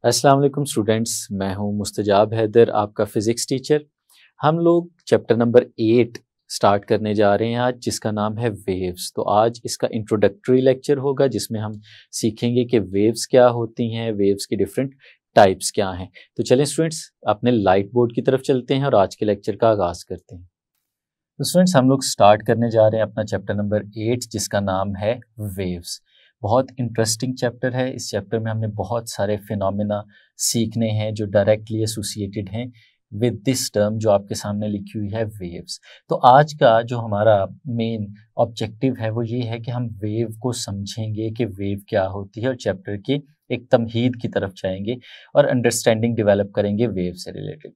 अस्सलाम वालेकुम स्टूडेंट्स, मैं हूं मुस्तजाब हैदर, आपका फ़िज़िक्स टीचर। हम लोग चैप्टर नंबर 8 स्टार्ट करने जा रहे हैं आज, जिसका नाम है वेव्स। तो आज इसका इंट्रोडक्टरी लेक्चर होगा जिसमें हम सीखेंगे कि वेव्स क्या होती हैं, वेव्स की डिफरेंट टाइप्स क्या हैं। तो चलें स्टूडेंट्स, अपने लाइट बोर्ड की तरफ चलते हैं और आज के लेक्चर का आगाज़ करते हैं। तो स्टूडेंट्स, हम लोग स्टार्ट करने जा रहे हैं अपना चैप्टर नंबर 8 जिसका नाम है वेव्स। बहुत इंटरेस्टिंग चैप्टर है। इस चैप्टर में हमने बहुत सारे फिनोमेना सीखने हैं जो डायरेक्टली एसोसिएटेड हैं विद दिस टर्म जो आपके सामने लिखी हुई है, वेव्स। तो आज का जो हमारा मेन ऑब्जेक्टिव है वो ये है कि हम वेव को समझेंगे कि वेव क्या होती है और चैप्टर की एक तमहीद की तरफ जाएंगे और अंडरस्टैंडिंग डेवलप करेंगे वेव से रिलेटेड।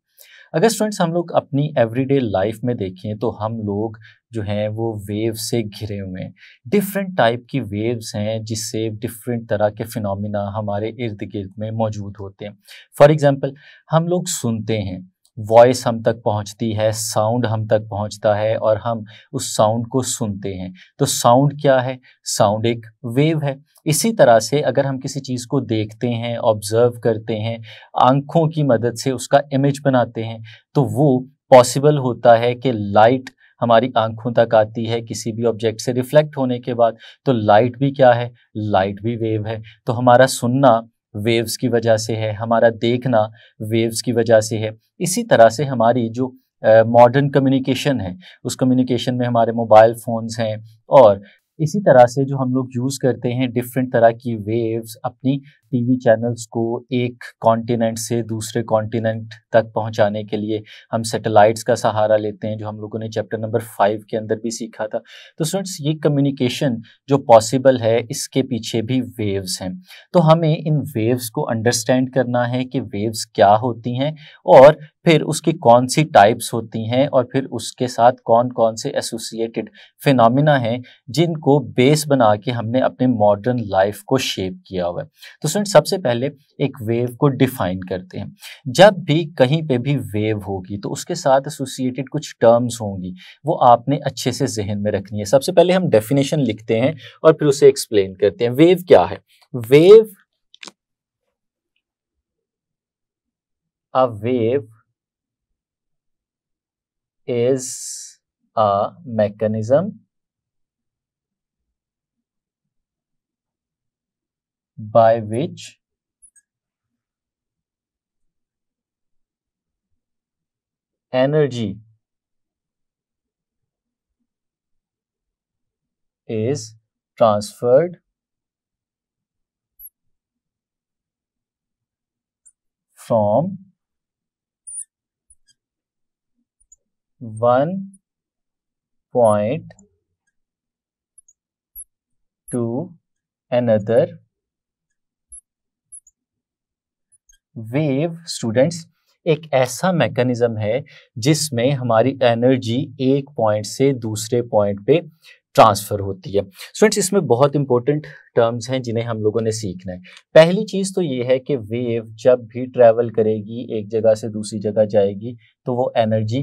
अगर स्टूडेंट्स हम लोग अपनी एवरीडे लाइफ में देखें तो हम लोग जो हैं वो वेव से घिरे हुए हैं। डिफरेंट टाइप की वेव्स हैं जिससे डिफरेंट तरह के फिनोमिना हमारे इर्द गिर्द में मौजूद होते हैं। फॉर एग्जांपल, हम लोग सुनते हैं, वॉइस हम तक पहुंचती है, साउंड हम तक पहुंचता है और हम उस साउंड को सुनते हैं। तो साउंड क्या है? साउंड एक वेव है। इसी तरह से अगर हम किसी चीज़ को देखते हैं, ऑब्जर्व करते हैं, आँखों की मदद से उसका इमेज बनाते हैं, तो वो पॉसिबल होता है कि लाइट हमारी आँखों तक आती है किसी भी ऑब्जेक्ट से रिफ्लेक्ट होने के बाद। तो लाइट भी क्या है? लाइट भी वेव है। तो हमारा सुनना वेव्स की वजह से है, हमारा देखना वेव्स की वजह से है। इसी तरह से हमारी जो मॉडर्न कम्युनिकेशन है, उस कम्युनिकेशन में हमारे मोबाइल फ़ोन्स हैं और इसी तरह से जो हम लोग यूज़ करते हैं डिफरेंट तरह की वेव्स अपनी टीवी चैनल्स को एक कॉन्टिनेंट से दूसरे कॉन्टिनेंट तक पहुंचाने के लिए हम सैटेलाइट्स का सहारा लेते हैं, जो हम लोगों ने चैप्टर नंबर 5 के अंदर भी सीखा था। तो स्टूडेंट्स, ये कम्युनिकेशन जो पॉसिबल है इसके पीछे भी वेव्स हैं। तो हमें इन वेव्स को अंडरस्टैंड करना है कि वेव्स क्या होती हैं और फिर उसकी कौन सी टाइप्स होती हैं और फिर उसके साथ कौन कौन से एसोसिएटेड फिनोमिना हैं जिनको बेस बना के हमने अपने मॉडर्न लाइफ को शेप किया हुआ है। तो स्टूडेंट, सबसे पहले एक वेव को डिफाइन करते हैं। जब भी कहीं पे भी वेव होगी तो उसके साथ एसोसिएटेड कुछ टर्म्स होंगी, वो आपने अच्छे से जहन में रखनी है। सबसे पहले हम डेफिनेशन लिखते हैं और फिर उसे एक्सप्लेन करते हैं। वेव क्या है? Wave, a wave is a mechanism by which energy is transferred from one point to another. Wave students एक ऐसा मैकेनिज्म है जिसमें हमारी एनर्जी एक पॉइंट से दूसरे पॉइंट पे ट्रांसफ़र होती है। स्टूडेंट्स, इसमें बहुत इंपॉर्टेंट टर्म्स हैं जिन्हें हम लोगों ने सीखना है। पहली चीज़ तो ये है कि वेव जब भी ट्रैवल करेगी, एक जगह से दूसरी जगह जाएगी, तो वो एनर्जी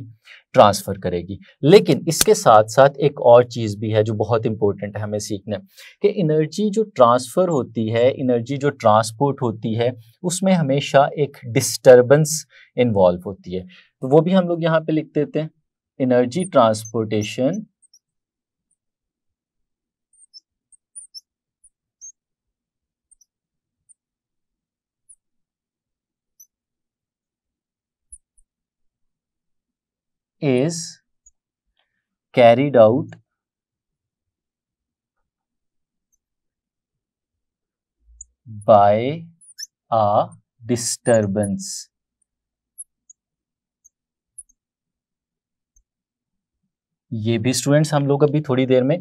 ट्रांसफ़र करेगी। लेकिन इसके साथ साथ एक और चीज़ भी है जो बहुत इंपॉर्टेंट है हमें सीखना, कि एनर्जी जो ट्रांसफ़र होती है, एनर्जी जो ट्रांसपोर्ट होती है, उसमें हमेशा एक डिस्टर्बेंस इन्वॉल्व होती है। तो वो भी हम लोग यहाँ पे लिख देते हैं। Energy transportation is carried out by a disturbance. ये भी स्टूडेंट्स हम लोग अभी थोड़ी देर में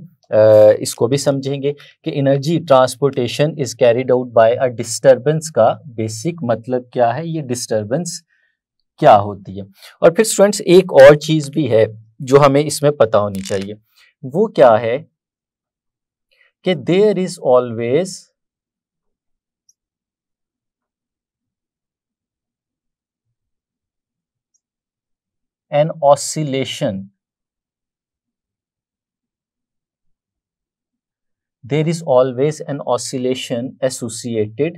इसको भी समझेंगे कि energy transportation is carried out by a disturbance का बेसिक मतलब क्या है, ये डिस्टर्बेंस क्या होती है। और फिर स्टूडेंट्स, एक और चीज भी है जो हमें इसमें पता होनी चाहिए। वो क्या है कि there is always an oscillation, there is always an oscillation associated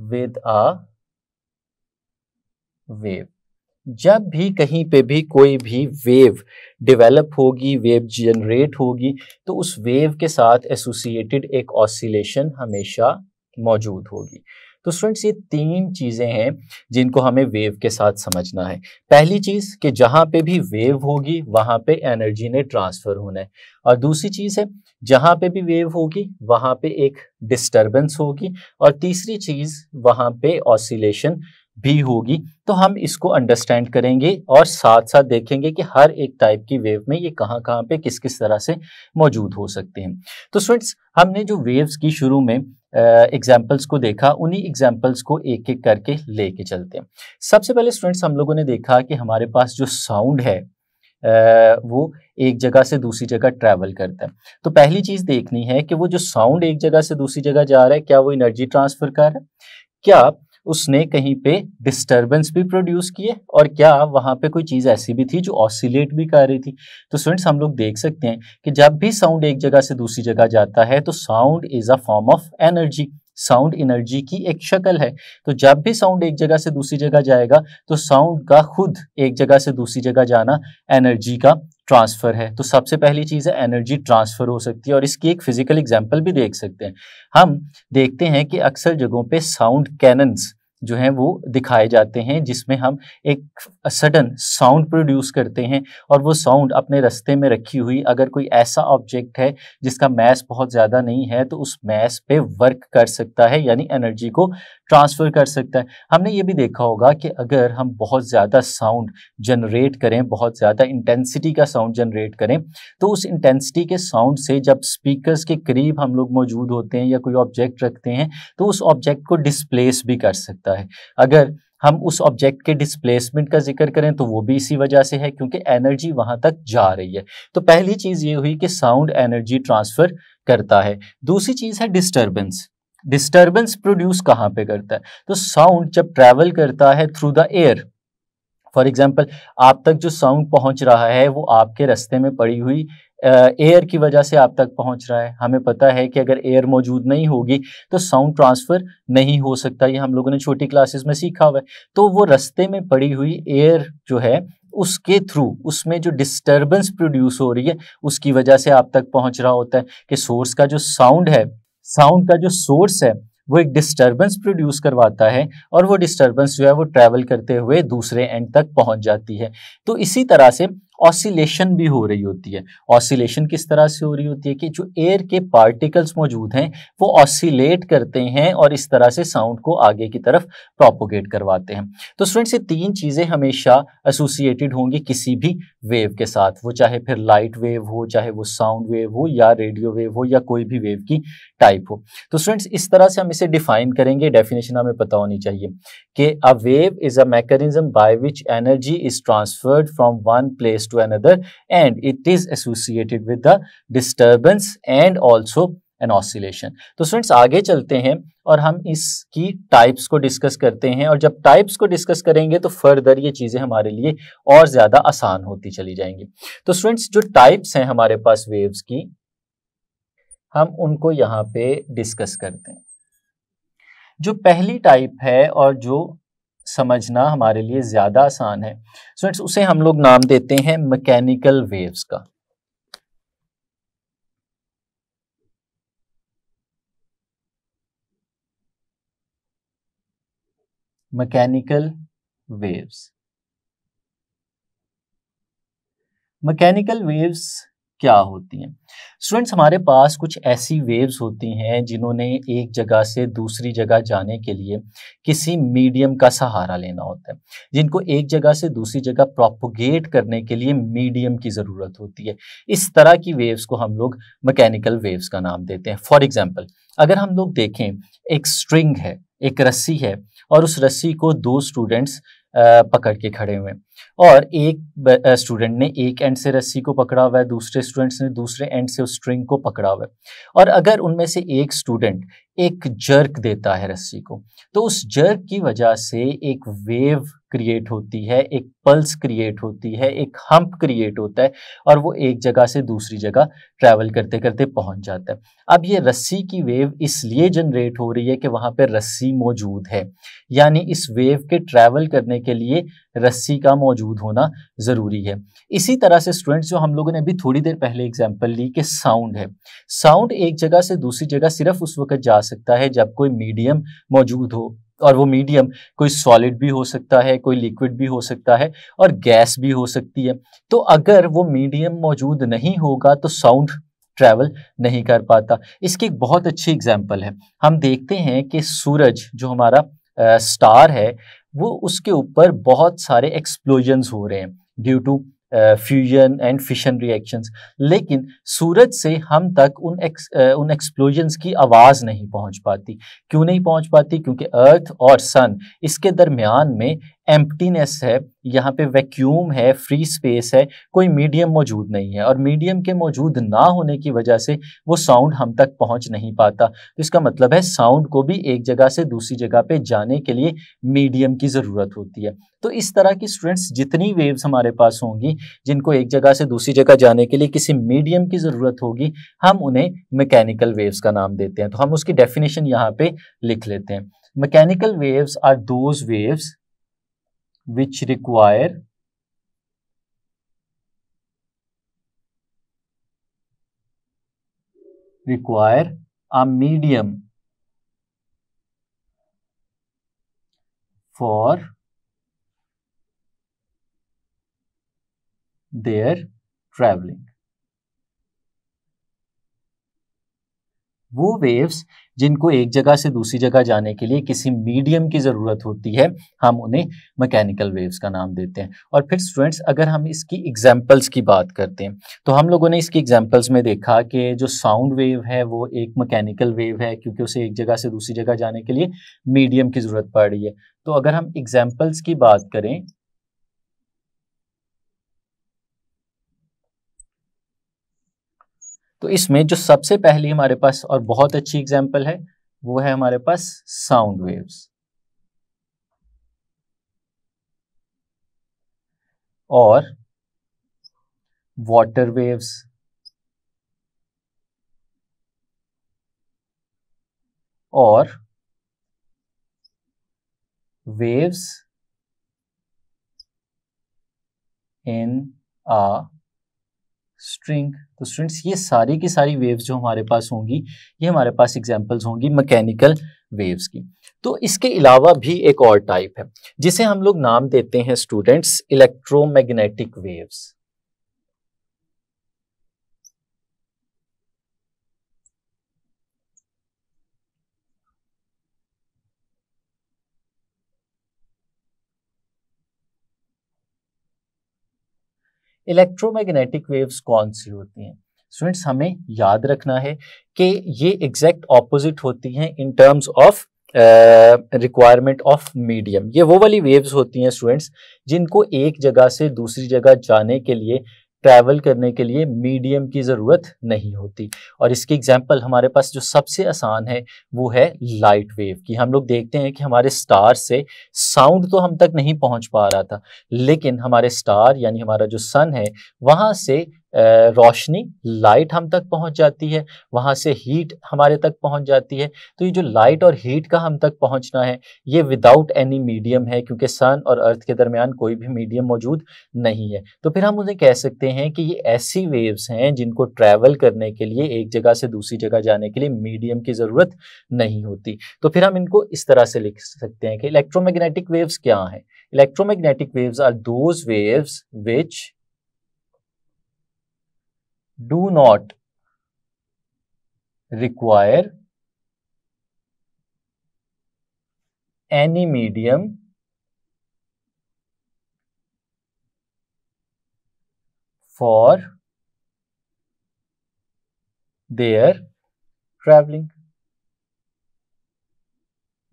with a wave. जब भी कहीं पे भी कोई भी वेव डेवलप होगी, वेव जनरेट होगी, तो उस वेव के साथ एसोसिएटेड एक ऑसिलेशन हमेशा मौजूद होगी। तो स्टूडेंट्स ये तीन चीजें हैं जिनको हमें वेव के साथ समझना है। पहली चीज कि जहां पे भी वेव होगी वहां पे एनर्जी ने ट्रांसफर होना है, और दूसरी चीज है जहां पे भी वेव होगी वहां पे एक डिस्टरबेंस होगी, और तीसरी चीज वहां पे ऑसिलेशन भी होगी। तो हम इसको अंडरस्टैंड करेंगे और साथ साथ देखेंगे कि हर एक टाइप की वेव में ये कहाँ कहाँ पे किस किस तरह से मौजूद हो सकते हैं। तो स्टूडेंट्स हमने जो वेव्स की शुरू में एग्जाम्पल्स को देखा, उन्हीं एग्जाम्पल्स को एक एक करके लेके चलते हैं। सबसे पहले स्टूडेंट्स हम लोगों ने देखा कि हमारे पास जो साउंड है वो एक जगह से दूसरी जगह ट्रैवल करता है। तो पहली चीज देखनी है कि वो जो साउंड एक जगह से दूसरी जगह जा रहा है, क्या वो एनर्जी ट्रांसफर कर रहा है, क्या उसने कहीं पे डिस्टरबेंस भी प्रोड्यूस किए, और क्या वहां पे कोई चीज ऐसी भी थी जो ऑसिलेट भी कर रही थी। तो स्टूडेंट्स हम लोग देख सकते हैं कि जब भी साउंड एक जगह से दूसरी जगह जाता है तो sound is a form of energy. Sound energy की एक शक्ल है। तो जब भी साउंड एक जगह से दूसरी जगह जाएगा तो साउंड का खुद एक जगह से दूसरी जगह जाना एनर्जी का ट्रांसफर है। तो सबसे पहली चीज है एनर्जी ट्रांसफर हो सकती है, और इसकी एक फिजिकल एग्जांपल भी देख सकते हैं। हम देखते हैं कि अक्सर जगहों पे साउंड कैनन्स जो हैं वो दिखाए जाते हैं, जिसमें हम एक सडन साउंड प्रोड्यूस करते हैं, और वो साउंड अपने रास्ते में रखी हुई अगर कोई ऐसा ऑब्जेक्ट है जिसका मैस बहुत ज़्यादा नहीं है तो उस मैस पे वर्क कर सकता है, यानी एनर्जी को ट्रांसफर कर सकता है। हमने ये भी देखा होगा कि अगर हम बहुत ज़्यादा साउंड जनरेट करें, बहुत ज़्यादा इंटेंसिटी का साउंड जनरेट करें, तो उस इंटेंसिटी के साउंड से जब स्पीकर्स के करीब हम लोग मौजूद होते हैं या कोई ऑब्जेक्ट रखते हैं तो उस ऑब्जेक्ट को डिस्प्लेस भी कर सकता है। अगर हम उस ऑब्जेक्ट के डिस्प्लेसमेंट का जिक्र करें तो वो भी इसी वजह से है, क्योंकि एनर्जी वहां तक जा रही है। तो पहली चीज ये हुई कि साउंड एनर्जी ट्रांसफर करता है। दूसरी चीज है डिस्टरबेंस। डिस्टरबेंस प्रोड्यूस कहां पे करता है? तो साउंड जब ट्रैवल करता है through the air, for example आप तक जो साउंड पहुंच रहा है वो आपके रास्ते में पड़ी हुई एयर की वजह से आप तक पहुंच रहा है। हमें पता है कि अगर एयर मौजूद नहीं होगी तो साउंड ट्रांसफर नहीं हो सकता, ये हम लोगों ने छोटी क्लासेस में सीखा हुआ है। तो वो रास्ते में पड़ी हुई एयर जो है उसके थ्रू उसमें जो डिस्टरबेंस प्रोड्यूस हो रही है उसकी वजह से आप तक पहुंच रहा होता है कि सोर्स का जो साउंड है, साउंड का जो सोर्स है वो एक डिस्टरबेंस प्रोड्यूस करवाता है, और वो डिस्टरबेंस जो है वो ट्रैवल करते हुए दूसरे एंड तक पहुंच जाती है। तो इसी तरह से ऑसिलेशन भी हो रही होती है। ऑसिलेशन किस तरह से हो रही होती है कि जो एयर के पार्टिकल्स मौजूद हैं वो ऑसिलेट करते हैं और इस तरह से साउंड को आगे की तरफ प्रोपोगेट करवाते हैं। तो स्टूडेंट्स ये तीन चीजें हमेशा एसोसिएटेड होंगी किसी भी वेव के साथ, वो चाहे फिर लाइट वेव हो, चाहे वो साउंड वेव हो, या रेडियो वेव हो, या कोई भी वेव की टाइप हो। तो स्टूडेंट्स इस तरह से हम इसे डिफाइन करेंगे। डेफिनेशन हमें पता होनी चाहिए कि a wave is a mechanism by which energy is transferred from one place to another and it is associated with the disturbance and also an oscillation। तो स्टूडेंट्स आगे चलते हैं और हम इसकी टाइप्स को डिस्कस करते हैं, और जब टाइप्स को डिस्कस करेंगे तो फर्दर ये चीजें हमारे लिए और ज्यादा आसान होती चली जाएंगी। तो स्टूडेंट्स जो टाइप्स हैं हमारे पास वेव्स की, हम उनको यहाँ पे डिस्कस करते हैं। जो पहली टाइप है और जो समझना हमारे लिए ज्यादा आसान है स्टूडेंट्स, उसे हम लोग नाम देते हैं मैकेनिकल वेव्स का। Mechanical waves. मैकेनिकल वेव्स क्या होती हैं स्टूडेंट्स? हमारे पास कुछ ऐसी वेव्स होती हैं जिन्होंने एक जगह से दूसरी जगह जाने के लिए किसी मीडियम का सहारा लेना होता है, जिनको एक जगह से दूसरी जगह प्रोपोगेट करने के लिए मीडियम की ज़रूरत होती है। इस तरह की वेव्स को हम लोग मैकेनिकल वेव्स का नाम देते हैं। फॉर एग्जाम्पल अगर हम लोग देखें, एक स्ट्रिंग है, एक रस्सी है, और उस रस्सी को दो स्टूडेंट्स पकड़ के खड़े हुए हैं, और एक स्टूडेंट ने एक एंड से रस्सी को पकड़ा हुआ है, दूसरे स्टूडेंट्स ने दूसरे एंड से उस स्ट्रिंग को पकड़ा हुआ है। और अगर उनमें से एक स्टूडेंट एक जर्क देता है रस्सी को, तो उस जर्क की वजह से एक वेव क्रिएट होती है, एक पल्स क्रिएट होती है, एक हम्प क्रिएट होता है और वो एक जगह से दूसरी जगह ट्रैवल करते करते पहुंच जाता है। अब ये रस्सी की वेव इसलिए जनरेट हो रही है कि वहां पे रस्सी मौजूद है, यानी इस वेव के ट्रैवल करने के लिए रस्सी का मौजूद होना ज़रूरी है। इसी तरह से स्टूडेंट्स, जो हम लोगों ने अभी थोड़ी देर पहले एग्जांपल ली कि साउंड है, साउंड एक जगह से दूसरी जगह सिर्फ उस वक्त जा सकता है जब कोई मीडियम मौजूद हो, और वो मीडियम कोई सॉलिड भी हो सकता है, कोई लिक्विड भी हो सकता है और गैस भी हो सकती है। तो अगर वो मीडियम मौजूद नहीं होगा तो साउंड ट्रैवल नहीं कर पाता। इसकी एक बहुत अच्छी एग्जांपल है, हम देखते हैं कि सूरज जो हमारा स्टार है, वो उसके ऊपर बहुत सारे एक्सप्लोजन्स हो रहे हैं due to fusion and fission reactions, लेकिन सूरज से हम तक उन एक्सप्लोजन्स की आवाज़ नहीं पहुंच पाती। क्यों नहीं पहुंच पाती? क्योंकि अर्थ और सन, इसके दरमियान में एम्प्टीनेस है, यहाँ पे वैक्यूम है, फ्री स्पेस है, कोई मीडियम मौजूद नहीं है, और मीडियम के मौजूद ना होने की वजह से वो साउंड हम तक पहुंच नहीं पाता। तो इसका मतलब है साउंड को भी एक जगह से दूसरी जगह पे जाने के लिए मीडियम की ज़रूरत होती है। तो इस तरह की स्टूडेंट्स जितनी वेव्स हमारे पास होंगी जिनको एक जगह से दूसरी जगह जाने के लिए किसी मीडियम की ज़रूरत होगी, हम उन्हें मैकेनिकल वेव्स का नाम देते हैं। तो हम उसकी डेफिनेशन यहाँ पे लिख लेते हैं। Mechanical waves are those waves which require a medium for their traveling। वो वेव्स जिनको एक जगह से दूसरी जगह जाने के लिए किसी मीडियम की ज़रूरत होती है, हम उन्हें मैकेनिकल वेव्स का नाम देते हैं। और फिर स्टूडेंट्स, अगर हम इसकी एग्जांपल्स की बात करते हैं तो हम लोगों ने इसकी एग्जांपल्स में देखा कि जो साउंड वेव है वो एक मैकेनिकल वेव है, क्योंकि उसे एक जगह से दूसरी जगह जाने के लिए मीडियम की ज़रूरत पड़ रही है। तो अगर हम एग्जाम्पल्स की बात करें तो इसमें जो सबसे पहली हमारे पास और बहुत अच्छी एग्जांपल है वो है हमारे पास साउंड वेव्स, और वाटर वेव्स, और वेव्स इन अ स्ट्रिंग। तो स्टूडेंट्स, ये सारी की सारी वेव्स जो हमारे पास होंगी ये हमारे पास एग्जांपल्स होंगी मैकेनिकल वेव्स की। तो इसके अलावा भी एक और टाइप है जिसे हम लोग नाम देते हैं students electromagnetic waves. Electromagnetic waves कौन सी होती हैं स्टूडेंट्स? हमें याद रखना है कि ये एग्जैक्ट ऑपोजिट होती हैं in terms of requirement of medium. ये वो वाली वेव्स होती हैं स्टूडेंट्स जिनको एक जगह से दूसरी जगह जाने के लिए, ट्रैवल करने के लिए मीडियम की ज़रूरत नहीं होती। और इसकी एग्जांपल हमारे पास जो सबसे आसान है वो है लाइट वेव की। हम लोग देखते हैं कि हमारे स्टार से साउंड तो हम तक नहीं पहुंच पा रहा था, लेकिन हमारे स्टार यानी हमारा जो सन है वहाँ से रोशनी, लाइट हम तक पहुंच जाती है, वहाँ से हीट हमारे तक पहुंच जाती है। तो ये जो लाइट और हीट का हम तक पहुंचना है ये विदाउट एनी मीडियम है, क्योंकि सन और अर्थ के दरमियान कोई भी मीडियम मौजूद नहीं है। तो फिर हम उन्हें कह सकते हैं कि ये ऐसी वेव्स हैं जिनको ट्रैवल करने के लिए, एक जगह से दूसरी जगह जाने के लिए मीडियम की ज़रूरत नहीं होती। तो फिर हम इनको इस तरह से लिख सकते हैं कि इलेक्ट्रोमैग्नेटिक वेव्स क्या हैं? Electromagnetic waves are those waves which do not require any medium for their traveling।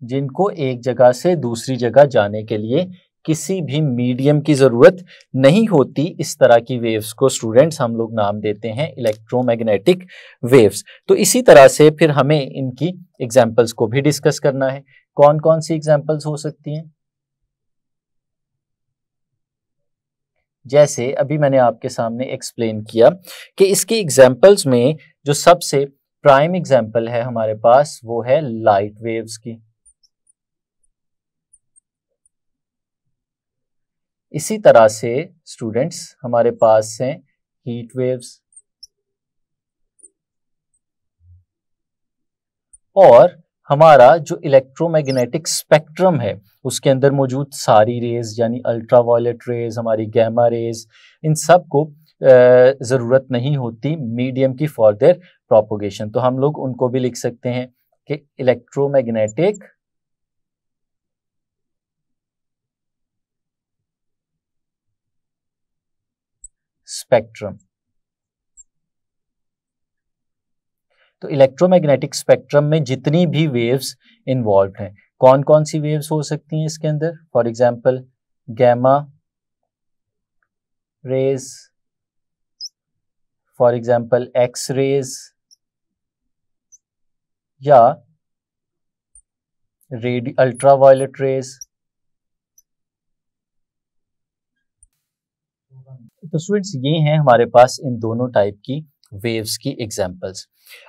जिनको एक जगह से दूसरी जगह जाने के लिए किसी भी मीडियम की ज़रूरत नहीं होती। इस तरह की वेव्स को स्टूडेंट्स हम लोग नाम देते हैं इलेक्ट्रोमैग्नेटिक वेव्स। तो इसी तरह से फिर हमें इनकी एग्जाम्पल्स को भी डिस्कस करना है। कौन कौन सी एग्जाम्पल्स हो सकती हैं? जैसे अभी मैंने आपके सामने एक्सप्लेन किया कि इसके एग्जाम्पल्स में जो सबसे प्राइम एग्जाम्पल है हमारे पास वो है लाइट वेव्स की। इसी तरह से स्टूडेंट्स हमारे पास हैं हीट वेव्स, और हमारा जो इलेक्ट्रोमैग्नेटिक स्पेक्ट्रम है उसके अंदर मौजूद सारी रेज यानी अल्ट्रावायलेट रेज, हमारी गैमा रेज, इन सब को ज़रूरत नहीं होती मीडियम की फॉर देयर प्रोपोगेशन। तो हम लोग उनको भी लिख सकते हैं कि इलेक्ट्रोमैग्नेटिक स्पेक्ट्रम। तो इलेक्ट्रोमैग्नेटिक स्पेक्ट्रम में जितनी भी वेव्स इन्वॉल्व हैं, कौन कौन सी वेव्स हो सकती हैं इसके अंदर? For example gamma rays, for example X rays, or ultraviolet rays. तो स्टूडेंट्स ये हैं हमारे पास इन दोनों टाइप की वेव्स की एग्जांपल्स।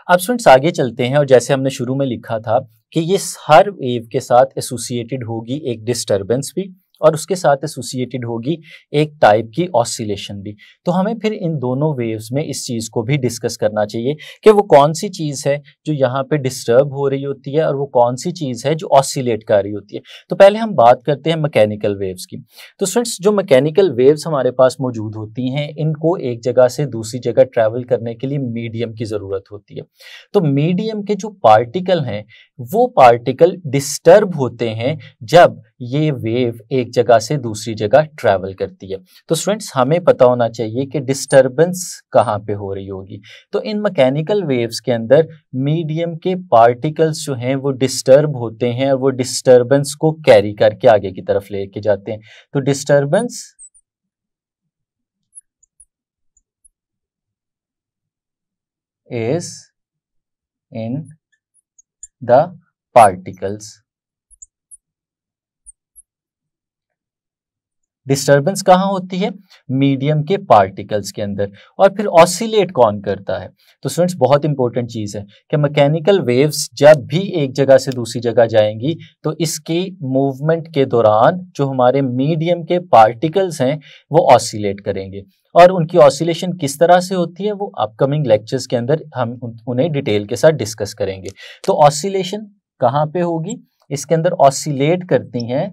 अब स्टूडेंट्स आगे चलते हैं, और जैसे हमने शुरू में लिखा था कि ये हर वेव के साथ एसोसिएटेड होगी एक डिस्टर्बेंस भी, और उसके साथ एसोसिएटेड होगी एक टाइप की ऑसिलेशन भी। तो हमें फिर इन दोनों वेव्स में इस चीज़ को भी डिस्कस करना चाहिए कि वो कौन सी चीज़ है जो यहाँ पे डिस्टर्ब हो रही होती है और वो कौन सी चीज़ है जो ऑसिलेट कर रही होती है। तो पहले हम बात करते हैं मैकेनिकल वेव्स की। तो स्टूडेंट्स जो मैकेनिकल वेव्स हमारे पास मौजूद होती हैं, इनको एक जगह से दूसरी जगह ट्रैवल करने के लिए मीडियम की ज़रूरत होती है। तो मीडियम के जो पार्टिकल हैं वो पार्टिकल डिस्टर्ब होते हैं जब ये वेव एक जगह से दूसरी जगह ट्रैवल करती है। तो स्टूडेंट्स हमें पता होना चाहिए कि डिस्टर्बेंस कहाँ पे हो रही होगी। तो इन मैकेनिकल वेव्स के अंदर मीडियम के पार्टिकल्स जो हैं वो डिस्टर्ब होते हैं और वो डिस्टर्बेंस को कैरी करके आगे की तरफ लेके जाते हैं। तो disturbance is in the particles. Disturbance कहाँ होती है? मीडियम के पार्टिकल्स के अंदर। और फिर ऑसिलेट कौन करता है? तो स्टूडेंट्स बहुत इंपॉर्टेंट चीज़ है कि मैकेनिकल वेव्स जब भी एक जगह से दूसरी जगह जाएंगी तो इसकी मूवमेंट के दौरान जो हमारे मीडियम के पार्टिकल्स हैं वो ऑसिलेट करेंगे। और उनकी ऑसिलेशन किस तरह से होती है वो अपकमिंग लेक्चर्स के अंदर हम उन्हें डिटेल के साथ डिस्कस करेंगे। तो ऑसिलेशन कहाँ पे होगी? इसके अंदर ऑसिलेट करती हैं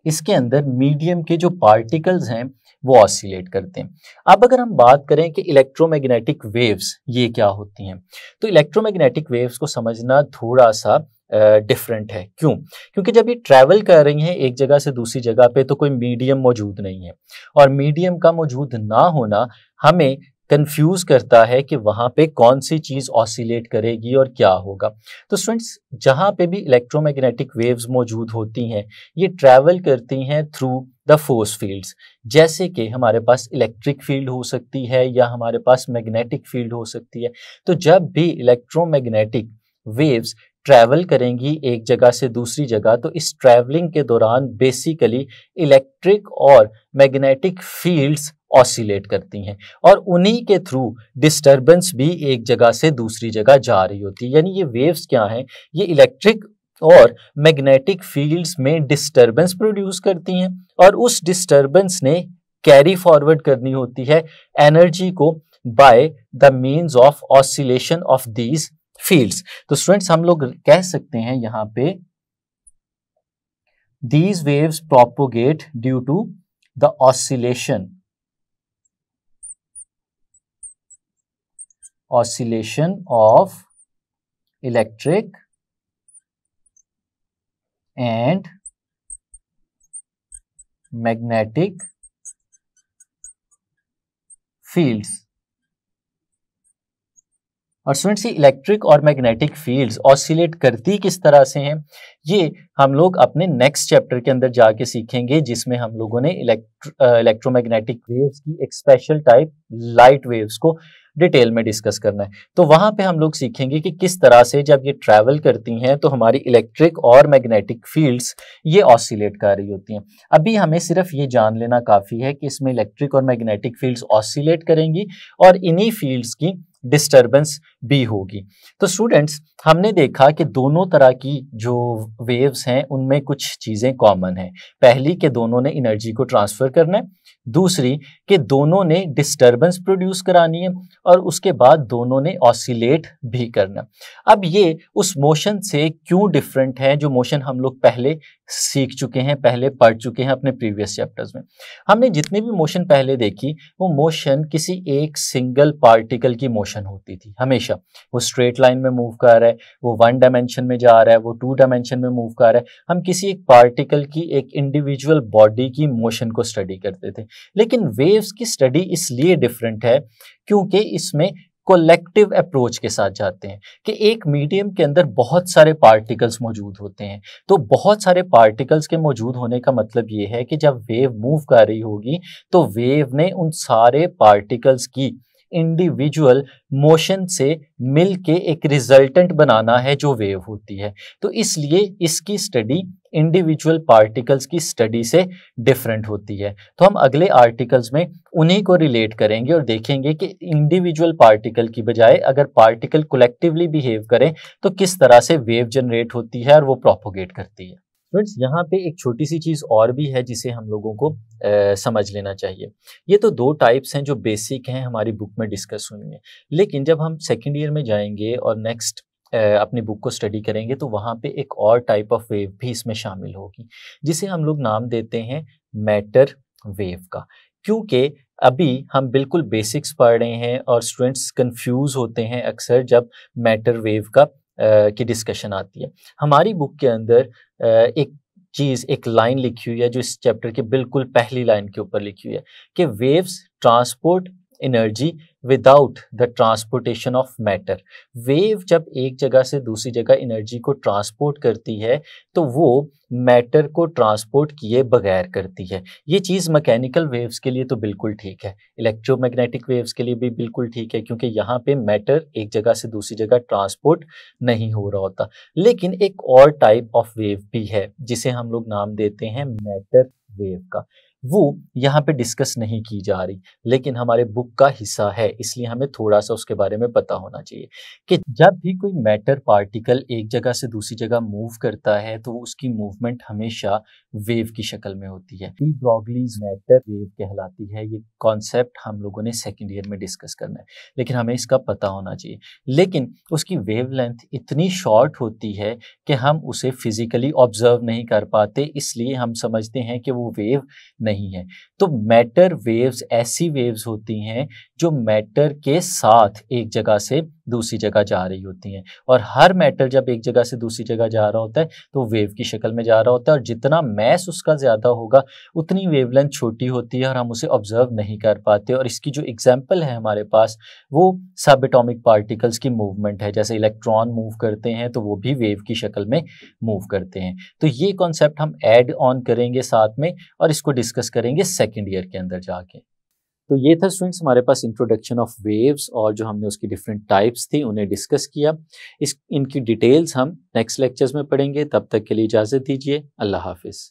इसके अंदर मीडियम के जो पार्टिकल्स हैं वो ऑसिलेट करते हैं। अब अगर हम बात करें कि इलेक्ट्रोमैग्नेटिक वेव्स ये क्या होती हैं, तो इलेक्ट्रोमैग्नेटिक वेव्स को समझना थोड़ा सा डिफरेंट है। क्यों? क्योंकि जब ये ट्रैवल कर रही हैं एक जगह से दूसरी जगह पे तो कोई मीडियम मौजूद नहीं है, और मीडियम का मौजूद ना होना हमें कंफ्यूज करता है कि वहाँ पे कौन सी चीज़ ऑसिलेट करेगी और क्या होगा। तो स्टूडेंट्स जहाँ पे भी इलेक्ट्रोमैग्नेटिक वेव्स मौजूद होती हैं ये ट्रैवल करती हैं थ्रू द फोर्स फील्ड्स। जैसे कि हमारे पास इलेक्ट्रिक फील्ड हो सकती है या हमारे पास मैग्नेटिक फील्ड हो सकती है। तो जब भी इलेक्ट्रोमैग्नेटिक वेव्स ट्रैवल करेंगी एक जगह से दूसरी जगह तो इस ट्रैवलिंग के दौरान बेसिकली इलेक्ट्रिक और मैग्नेटिक फील्ड्स ऑसिलेट करती हैं, और उन्हीं के थ्रू डिस्टर्बेंस भी एक जगह से दूसरी जगह जा रही होती है। यानी ये वेव्स क्या हैं? ये इलेक्ट्रिक और मैग्नेटिक फील्ड्स में डिस्टर्बेंस प्रोड्यूस करती हैं, और उस डिस्टर्बेंस ने कैरी फॉरवर्ड करनी होती है एनर्जी को by the means of oscillation of these fields. तो स्टूडेंट्स हम लोग कह सकते हैं यहाँ पे these waves propagate due to the oscillation of electric and magnetic fields. और स्टूडेंट्स, ये इलेक्ट्रिक और मैग्नेटिक फील्ड्स ऑसिलेट करती किस तरह से हैं, ये हम लोग अपने नेक्स्ट चैप्टर के अंदर जाके सीखेंगे, जिसमें हम लोगों ने इलेक्ट्रोमैग्नेटिक वेव्स की एक स्पेशल टाइप लाइट वेव्स को डिटेल में डिस्कस करना है। तो वहां पे हम लोग सीखेंगे कि किस तरह से जब ये ट्रैवल करती हैं तो हमारी इलेक्ट्रिक और मैग्नेटिक फील्ड्स ये ऑसिलेट कर रही होती हैं। अभी हमें सिर्फ ये जान लेना काफी है कि इसमें इलेक्ट्रिक और मैग्नेटिक फील्ड्स ऑसिलेट करेंगी और इन्हीं फील्ड्स की डिस्टर्बेंस भी होगी। तो स्टूडेंट्स, हमने देखा कि दोनों तरह की जो वेव्स हैं उनमें कुछ चीजें कॉमन हैं। पहली कि दोनों ने एनर्जी को ट्रांसफर करना है, दूसरी कि दोनों ने डिस्टर्बेंस प्रोड्यूस करानी है, और उसके बाद दोनों ने ऑसिलेट भी करना। अब ये उस मोशन से क्यों डिफरेंट है जो मोशन हम लोग पहले सीख चुके हैं, पहले पढ़ चुके हैं अपने प्रीवियस चैप्टर्स में। हमने जितनी भी मोशन पहले देखी वो मोशन किसी एक सिंगल पार्टिकल की मोशन होती थी हमेशा। वो स्ट्रेट लाइन में मूव कर रहा है, वो वन डायमेंशन में जा रहा है, वो टू डायमेंशन में मूव कर रहा है। हम किसी एक पार्टिकल की, एक इंडिविजुअल बॉडी की मोशन को स्टडी करते थे। लेकिन वेव्स की स्टडी इसलिए डिफरेंट है क्योंकि इसमें कोलेक्टिव अप्रोच के साथ जाते हैं कि एक मीडियम के अंदर बहुत सारे पार्टिकल्स मौजूद होते हैं। तो बहुत सारे पार्टिकल्स के मौजूद होने का मतलब ये है कि जब वेव मूव कर रही होगी तो वेव ने उन सारे पार्टिकल्स की इंडिविजुअल मोशन से मिलके एक रिजल्टेंट बनाना है जो वेव होती है। तो इसलिए इसकी स्टडी इंडिविजुअल पार्टिकल्स की स्टडी से डिफरेंट होती है। तो हम अगले आर्टिकल्स में उन्हीं को रिलेट करेंगे और देखेंगे कि इंडिविजुअल पार्टिकल की बजाय अगर पार्टिकल कलेक्टिवली बिहेव करें तो किस तरह से वेव जनरेट होती है और वो प्रोपोगेट करती है। फ्रेंड्स, यहाँ पे एक छोटी सी चीज़ और भी है जिसे हम लोगों को समझ लेना चाहिए। ये तो दो टाइप्स हैं जो बेसिक हैं, हमारी बुक में डिस्कस हुई हैं। लेकिन जब हम सेकेंड ईयर में जाएंगे और नेक्स्ट अपनी बुक को स्टडी करेंगे तो वहाँ पे एक और टाइप ऑफ वेव भी इसमें शामिल होगी, जिसे हम लोग नाम देते हैं मैटर वेव का। क्योंकि अभी हम बिल्कुल बेसिक्स पढ़ रहे हैं और स्टूडेंट्स कंफ्यूज होते हैं अक्सर जब मैटर वेव का की डिस्कशन आती है। हमारी बुक के अंदर एक चीज़, एक लाइन लिखी हुई है जो इस चैप्टर के बिल्कुल पहली लाइन के ऊपर लिखी हुई है कि waves transport energy without the transportation of matter. Wave जब एक जगह से दूसरी जगह एनर्जी को ट्रांसपोर्ट करती है तो वो मैटर को ट्रांसपोर्ट किए बगैर करती है। ये चीज़ मैकेनिकल वेव्स के लिए तो बिल्कुल ठीक है, इलेक्ट्रोमैग्नेटिक वेव्स के लिए भी बिल्कुल ठीक है, क्योंकि यहाँ पे मैटर एक जगह से दूसरी जगह ट्रांसपोर्ट नहीं हो रहा होता। लेकिन एक और टाइप ऑफ वेव भी है जिसे हम लोग नाम देते हैं मैटर वेव का। वो यहाँ पे डिस्कस नहीं की जा रही, लेकिन हमारे बुक का हिस्सा है, इसलिए हमें थोड़ा सा उसके बारे में पता होना चाहिए कि जब भी कोई मैटर पार्टिकल एक जगह से दूसरी जगह मूव करता है तो उसकी मूवमेंट हमेशा वेव की शक्ल में होती है। डी ब्रॉगलीज मैटर वेव कहलाती है। ये कॉन्सेप्ट हम लोगों ने सेकेंड ईयर में डिस्कस करना है, लेकिन हमें इसका पता होना चाहिए। लेकिन उसकी वेवलेंथ इतनी शॉर्ट होती है कि हम उसे फिजिकली ऑब्जर्व नहीं कर पाते, इसलिए हम समझते हैं कि वो वेव नहीं है। तो मैटर वेव्स ऐसी वेव्स होती हैं जो मैटर के साथ एक जगह से दूसरी जगह जा रही होती हैं, और हर मैटर जब एक जगह से दूसरी जगह जा रहा होता है तो वेव की शक्ल में जा रहा होता है, और जितना मैस उसका ज़्यादा होगा उतनी वेवलेंथ छोटी होती है और हम उसे ऑब्जर्व नहीं कर पाते। और इसकी जो एग्जाम्पल है हमारे पास वो सब एटॉमिक पार्टिकल्स की मूवमेंट है। जैसे इलेक्ट्रॉन मूव करते हैं तो वो भी वेव की शक्ल में मूव करते हैं। तो ये कॉन्सेप्ट हम ऐड ऑन करेंगे साथ में और इसको डिस्कस करेंगे सेकेंड ईयर के अंदर जाके। तो ये था स्टूडेंट्स हमारे पास इंट्रोडक्शन ऑफ वेव्स, और जो हमने उसकी डिफरेंट टाइप्स थी उन्हें डिस्कस किया। इनकी डिटेल्स हम नेक्स्ट लेक्चर्स में पढ़ेंगे। तब तक के लिए इजाज़त दीजिए। अल्लाह हाफिज़।